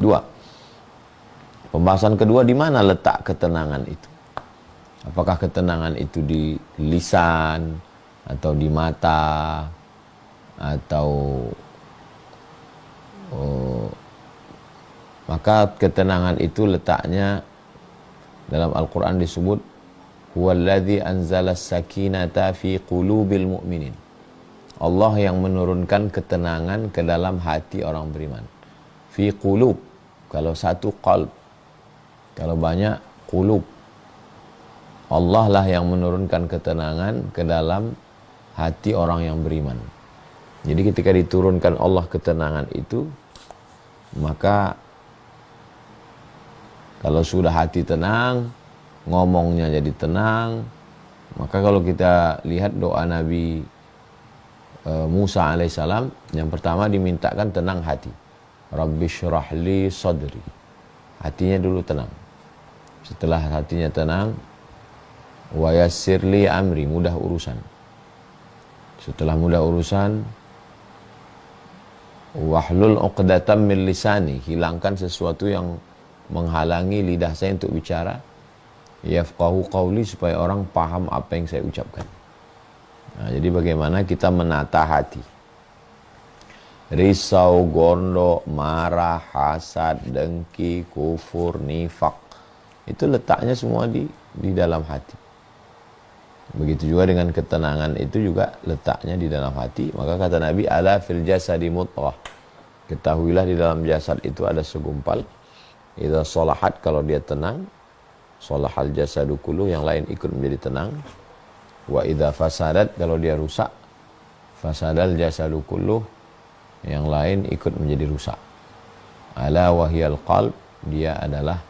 Dua. Pembahasan kedua, di mana letak ketenangan itu? Apakah ketenangan itu di lisan, atau di mata, atau maka ketenangan itu letaknya dalam Al-Quran disebut huwallazi anzala sakinata fi qulubil mu'minin. Allah yang menurunkan ketenangan ke dalam hati orang beriman. Fi qulub, kalau satu qalb, kalau banyak qulub. Allah lah yang menurunkan ketenangan ke dalam hati orang yang beriman. Jadi ketika diturunkan Allah ketenangan itu, maka kalau sudah hati tenang, ngomongnya jadi tenang. Maka kalau kita lihat doa Nabi Musa alaihissalam, yang pertama dimintakan tenang hati. Rabbi syrah li sadri. Hatinya dulu tenang. Setelah hatinya tenang, wa yassir li amri, mudah urusan. Setelah mudah urusan, wahlul uqdatam min lisani, hilangkan sesuatu yang menghalangi lidah saya untuk bicara. Yafqahu qawli, supaya orang paham apa yang saya ucapkan. Nah, jadi bagaimana kita menata hati. Risau, gondok, marah, hasad, dengki, kufur, nifak, itu letaknya semua di dalam hati. Begitu juga dengan ketenangan, itu juga letaknya di dalam hati. Maka kata Nabi, ala fil jasadi mudghah, ketahuilah di dalam jasad itu ada segumpal. Idza sholahat, kalau dia tenang, sholahal jasadu kulluh, yang lain ikut menjadi tenang. Wa idza fasadat, kalau dia rusak, fasadal jasadu kulluh, yang lain ikut menjadi rusak. Ala wahyal qalb, dia adalah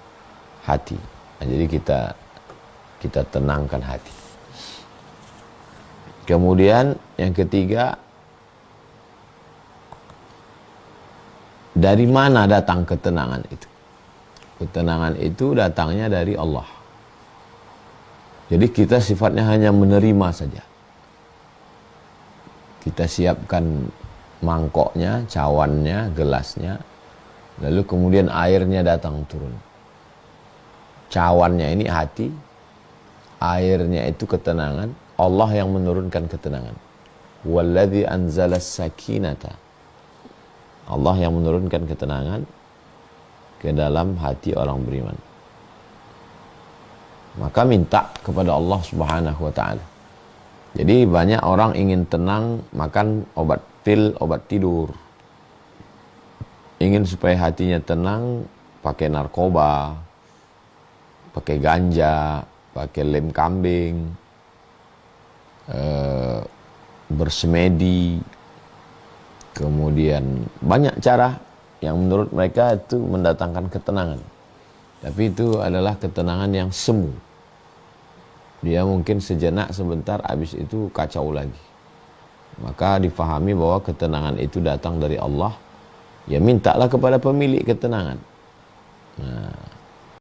hati. Nah, jadi kita tenangkan hati. Kemudian yang ketiga, dari mana datang ketenangan itu? Ketenangan itu datangnya dari Allah. Jadi kita sifatnya hanya menerima saja. Kita siapkan mangkoknya, cawannya, gelasnya, lalu kemudian airnya datang turun. Cawannya ini hati, airnya itu ketenangan. Allah yang menurunkan ketenangan. Walladzi anzala sakinata. Allah yang menurunkan ketenangan ke dalam hati orang beriman. Maka minta kepada Allah Subhanahu wa ta'ala. Jadi banyak orang ingin tenang, makan obat pil, obat tidur. Ingin supaya hatinya tenang, pakai narkoba, pakai ganja, pakai lem kambing, bersemedi, kemudian banyak cara yang menurut mereka itu mendatangkan ketenangan. Tapi itu adalah ketenangan yang semu. Dia mungkin sejenak, sebentar, habis itu kacau lagi. Maka difahami bahwa ketenangan itu datang dari Allah. Ya mintalah kepada pemilik ketenangan. Nah,